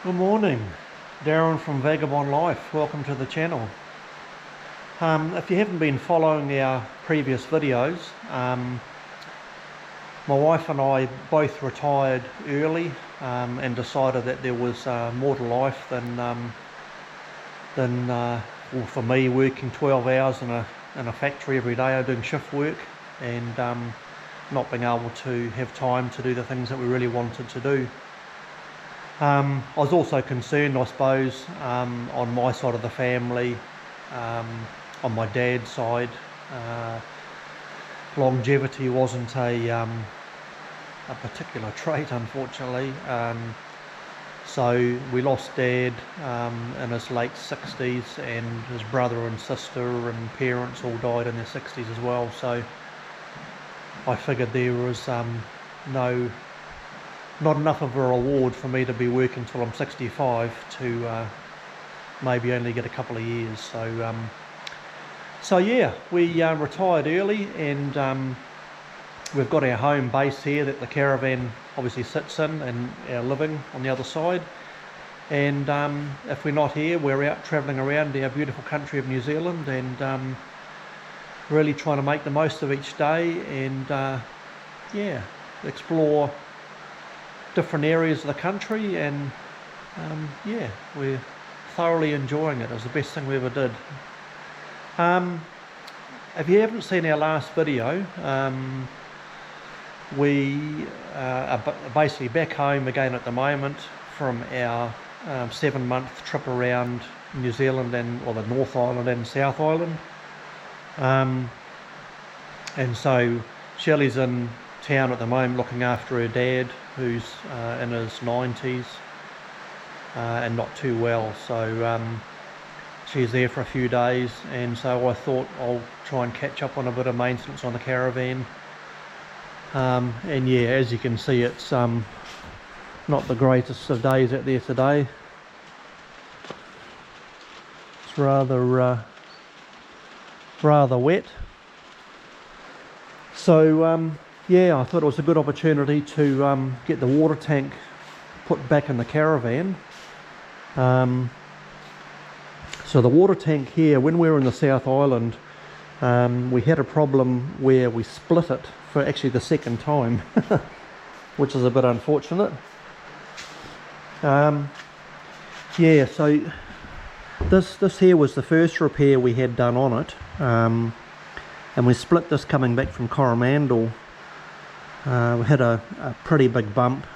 Good morning, Darren from Vagabond Life. Welcome to the channel. If you haven't been following our previous videos, my wife and I both retired early and decided that there was more to life than for me working 12 hours in a factory every day doing shift work and not being able to have time to do the things that we really wanted to do. I was also concerned, I suppose, on my side of the family, on my dad's side. Longevity wasn't a particular trait, unfortunately. So we lost Dad in his late 60s, and his brother and sister and parents all died in their 60s as well. So I figured there was not enough of a reward for me to be working till I'm 65 to maybe only get a couple of years. So yeah, we retired early, and we've got our home base here that the caravan obviously sits in, and our living on the other side. And if we're not here, we're out travelling around our beautiful country of New Zealand, and really trying to make the most of each day, and yeah, explore different areas of the country. And yeah, we're thoroughly enjoying it. It was the best thing we ever did. If you haven't seen our last video, we are basically back home again at the moment from our 7-month trip around New Zealand, and the North Island and South Island. And so Shelley's in town at the moment looking after her dad, who's in his 90s and not too well. So she's there for a few days, and so I thought I'll try and catch up on a bit of maintenance on the caravan. And yeah, as you can see, it's not the greatest of days out there today. It's rather wet. So yeah, I thought it was a good opportunity to get the water tank put back in the caravan. So the water tank here, when we were in the South Island, we had a problem where we split it for actually the second time, which is a bit unfortunate. Yeah, so this here was the first repair we had done on it, and we split this coming back from Coromandel. We had a pretty big bump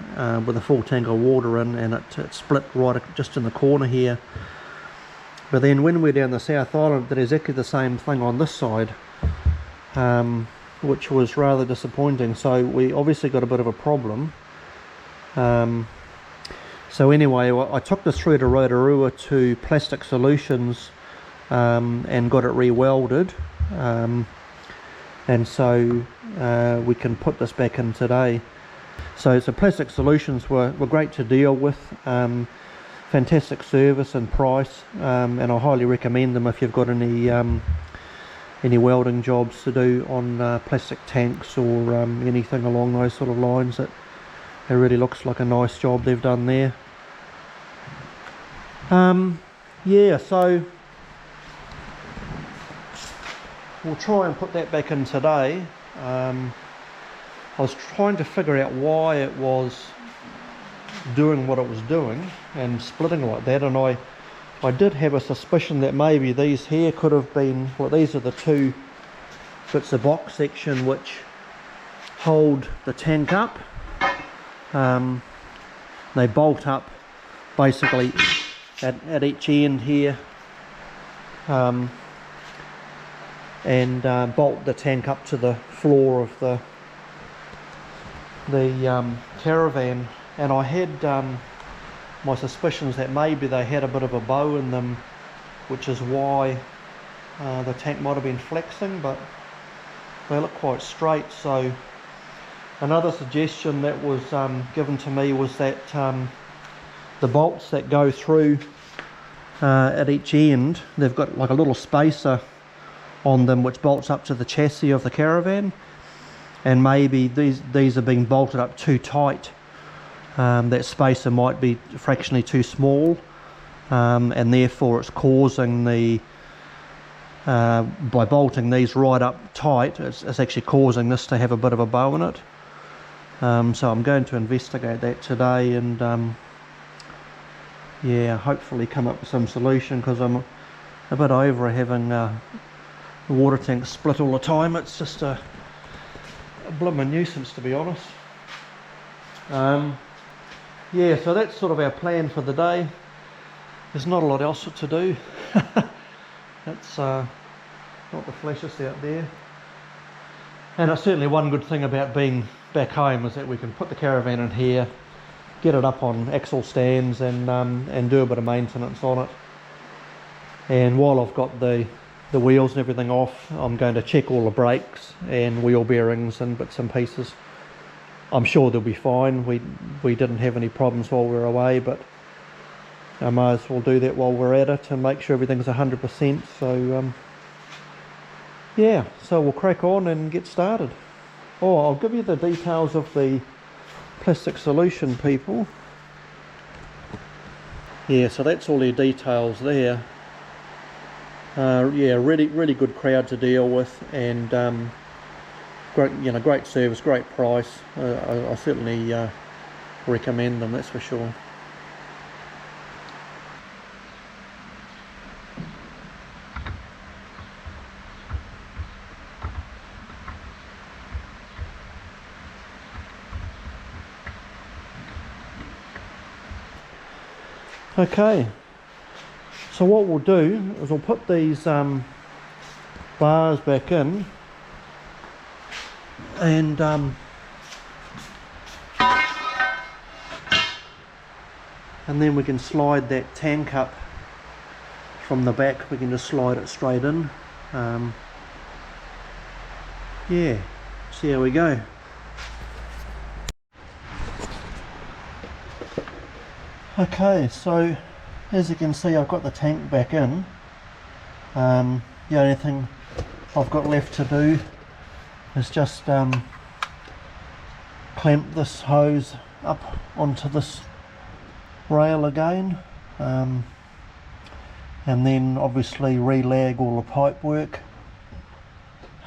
with a full tank of water in, and it split right just in the corner here. But then when we're down the South Island, did exactly the same thing on this side, which was rather disappointing. So we obviously got a bit of a problem. So anyway, I took this through to Rotorua to Plastic Solutions and got it re-welded. And so we can put this back in today. So Plastic Solutions were great to deal with. Fantastic service and price, and I highly recommend them if you've got any welding jobs to do on plastic tanks or anything along those sort of lines. It really looks like a nice job they've done there. Yeah, so we'll try and put that back in today. I was trying to figure out why it was doing what it was doing and splitting like that, and I did have a suspicion that maybe these here could have been, well, these are the two bits of box section which hold the tank up. They bolt up basically at each end here, and bolt the tank up to the floor of the caravan. And I had my suspicions that maybe they had a bit of a bow in them, which is why the tank might have been flexing, but they look quite straight. So another suggestion that was given to me was that the bolts that go through at each end, they've got like a little spacer on them which bolts up to the chassis of the caravan, and maybe these are being bolted up too tight that spacer might be fractionally too small, and therefore it's causing the by bolting these right up tight, it's actually causing this to have a bit of a bow in it. So I'm going to investigate that today, and yeah, hopefully come up with some solution, because I'm a bit over having the water tank split all the time. It's just a blooming nuisance, to be honest. Yeah, so that's sort of our plan for the day. There's not a lot else to do. It's not the flashiest out there. And it's certainly one good thing about being back home is that we can put the caravan in here, get it up on axle stands, and do a bit of maintenance on it. And while I've got the wheels and everything off, I'm going to check all the brakes and wheel bearings and bits and pieces. I'm sure they'll be fine. We didn't have any problems while we were away, but I might as well do that while we're at it and make sure everything's 100%. So yeah, so we'll crack on and get started. Oh, I'll give you the details of the plastic solution, people. Yeah, so that's all their details there. Yeah, really good crowd to deal with, and great service, great price. I certainly recommend them, that's for sure. Okay, so what we'll do is we'll put these bars back in, and then we can slide that tank up from the back. We can just slide it straight in. Yeah, see how we go. Okay, so as you can see, I've got the tank back in. The only thing I've got left to do is just clamp this hose up onto this rail again, and then obviously relag all the pipe work.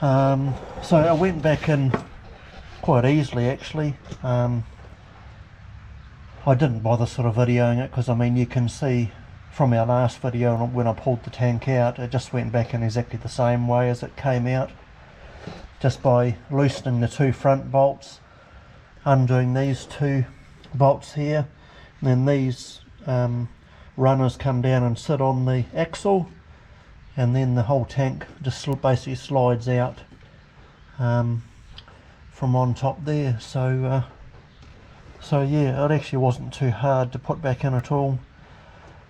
So I went back in quite easily, actually. I didn't bother sort of videoing it, because I mean, you can see from our last video when I pulled the tank out, it just went back in exactly the same way as it came out, just by loosening the two front bolts, undoing these two bolts here, and then these runners come down and sit on the axle, and then the whole tank just basically slides out from on top there. So yeah, it actually wasn't too hard to put back in at all.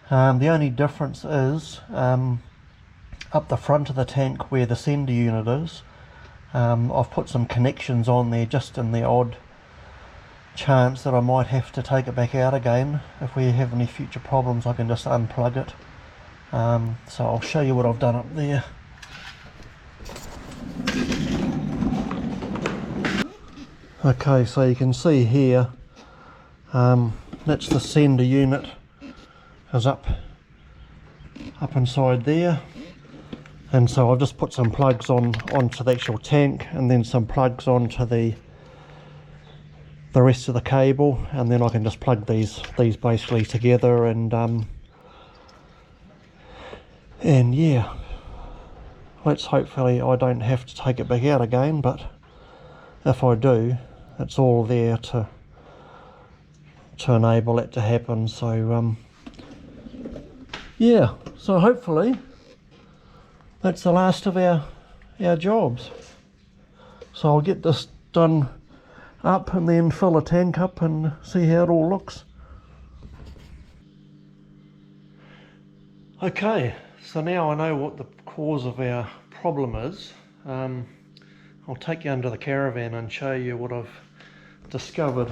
The only difference is up the front of the tank where the sender unit is, I've put some connections on there just in the odd chance that I might have to take it back out again. If we have any future problems, I can just unplug it. So I'll show you what I've done up there. Okay, so you can see here, that's the sender unit is up inside there, and so I've just put some plugs onto the actual tank, and then some plugs onto the rest of the cable, and then I can just plug these basically together, and yeah, let's hopefully I don't have to take it back out again, but if I do, it's all there to enable that to happen. So yeah, so hopefully that's the last of our jobs. So I'll get this done up and then fill the tank up and see how it all looks. Okay, so now I know what the cause of our problem is. I'll take you under the caravan and show you what I've discovered.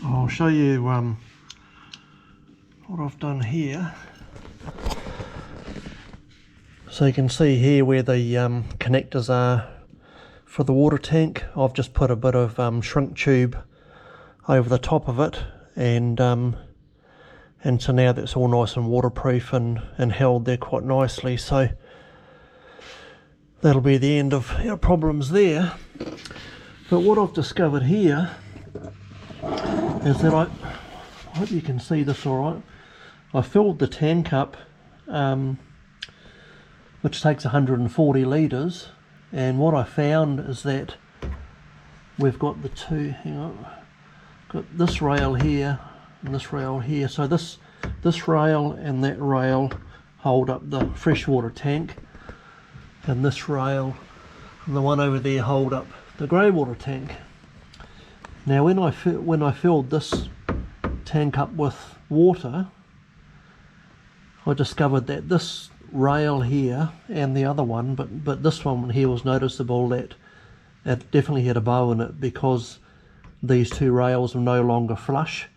I'll show you what I've done here. So you can see here where the connectors are for the water tank. I've just put a bit of shrink tube over the top of it, and so now that's all nice and waterproof and held there quite nicely. So that'll be the end of our problems there. But what I've discovered here is that I hope you can see this all right. I filled the tank up, which takes 140 litres, and what I found is that we've got the two, hang on, got this rail here and this rail here. So this rail and that rail hold up the freshwater tank, and this rail and the one over there hold up the grey water tank. Now when I filled this tank up with water, I discovered that this rail here and the other one, but this one here was noticeable that it definitely had a bow in it, because these two rails are no longer flush.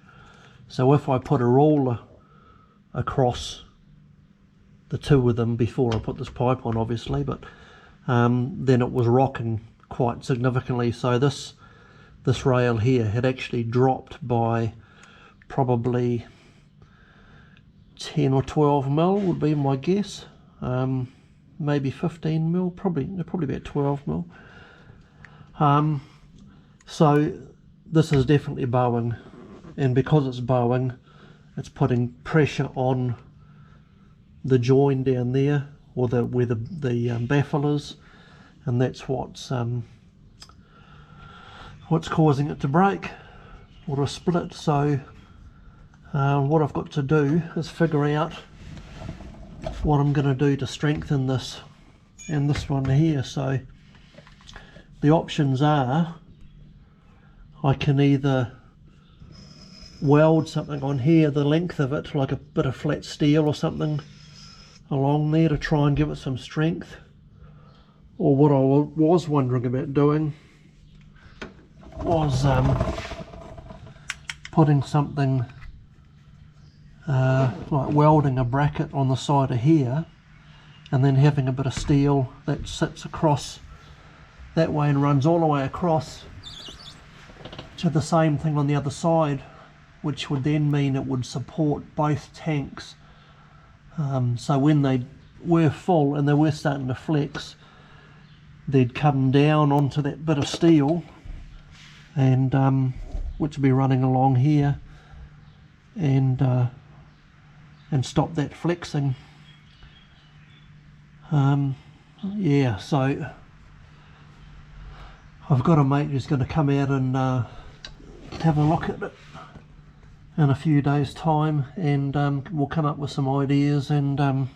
So if I put a roller across the two of them before I put this pipe on, obviously, but then it was rocking quite significantly. So this rail here had actually dropped by probably 10 or 12 mil would be my guess. Maybe 15 mil, probably about 12 mil. So this is definitely bowing, and because it's bowing, it's putting pressure on the join down there, or where the baffle is, and that's what's causing it to break or to split. So what I've got to do is figure out what I'm going to do to strengthen this and this one here. So the options are, I can either weld something on here, the length of it, like a bit of flat steel or something along there to try and give it some strength, or what I was wondering about doing was putting something like welding a bracket on the side of here, and then having a bit of steel that sits across that way and runs all the way across to the same thing on the other side, which would then mean it would support both tanks. So when they were full and they were starting to flex, they'd come down onto that bit of steel, and which would be running along here, and stop that flexing. Yeah, so I've got a mate who's going to come out and have a look at it in a few days' time, and we'll come up with some ideas and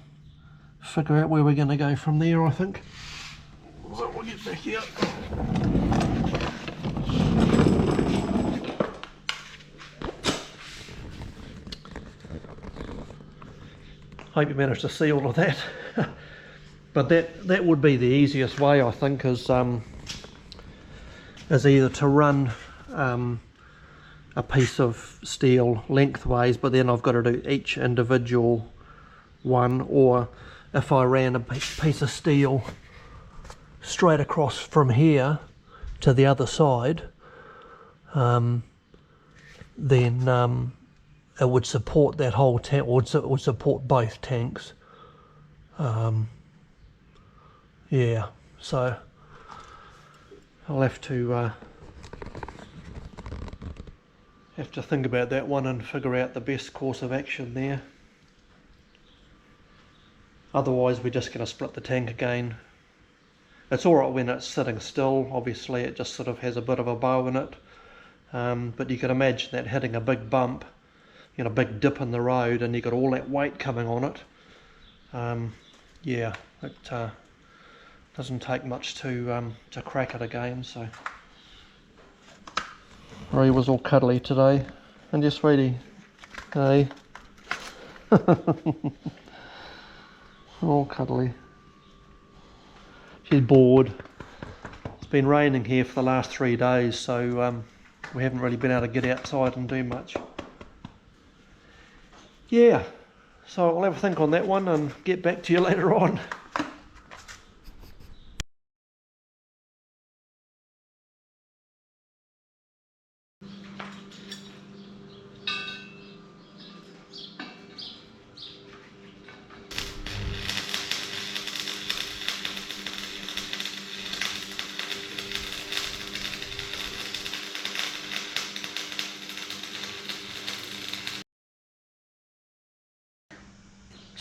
figure out where we're going to go from there, I think. So we'll get back here. Hope you managed to see all of that. But that would be the easiest way, I think, is either to run a piece of steel lengthways, but then I've got to do each individual one, or if I ran a piece of steel straight across from here to the other side, then it would support that whole tank, or it would support both tanks. Yeah, so I'll have to think about that one and figure out the best course of action there. Otherwise we're just going to split the tank again. It's alright when it's sitting still, obviously it just sort of has a bit of a bow in it, but you can imagine that hitting a big bump, you know, big dip in the road, and you got all that weight coming on it. Yeah, it doesn't take much to crack it again. So Rory was all cuddly today, and you, sweetie? Hey. All cuddly. She's bored. It's been raining here for the last 3 days, so we haven't really been able to get outside and do much. Yeah, so I'll have a think on that one and get back to you later on.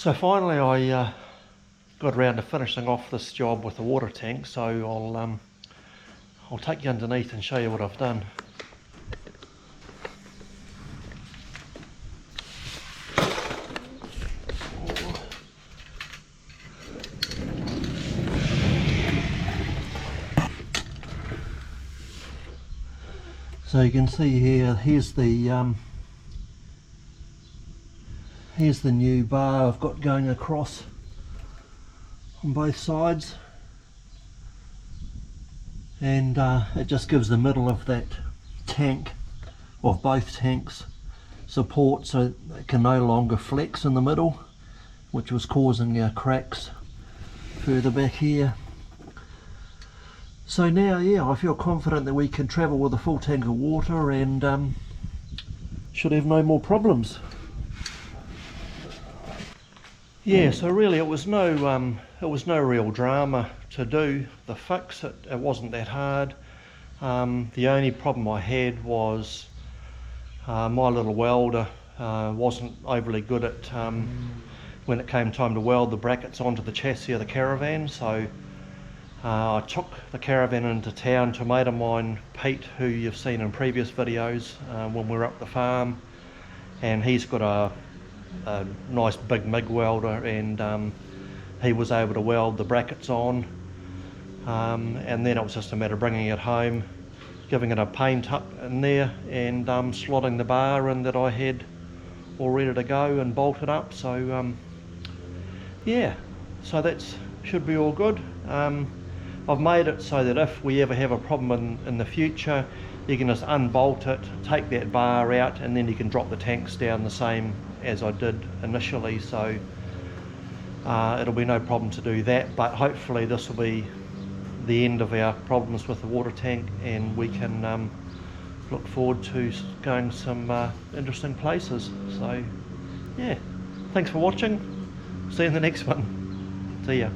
So finally I got around to finishing off this job with the water tank, so I'll take you underneath and show you what I've done. So you can see here, here's the new bar I've got going across on both sides, and it just gives the middle of that tank, of both tanks, support so it can no longer flex in the middle, which was causing cracks further back here. So now, yeah, I feel confident that we can travel with a full tank of water and should have no more problems. Yeah, so really it was no real drama to do the fix. It wasn't that hard. The only problem I had was my little welder wasn't overly good at when it came time to weld the brackets onto the chassis of the Caravan. So I took the Caravan into town to a mate of mine, Pete, who you've seen in previous videos when we were up the farm, and he's got a nice big MIG welder, and he was able to weld the brackets on, and then it was just a matter of bringing it home, giving it a paint up in there, and slotting the bar in that I had all ready to go and bolted up. So yeah, so that should be all good. I've made it so that if we ever have a problem in the future, you can just unbolt it, take that bar out, and then you can drop the tanks down the same as I did initially. So it'll be no problem to do that, but hopefully this will be the end of our problems with the water tank, and we can look forward to going some interesting places. So yeah, thanks for watching. See you in the next one. See ya.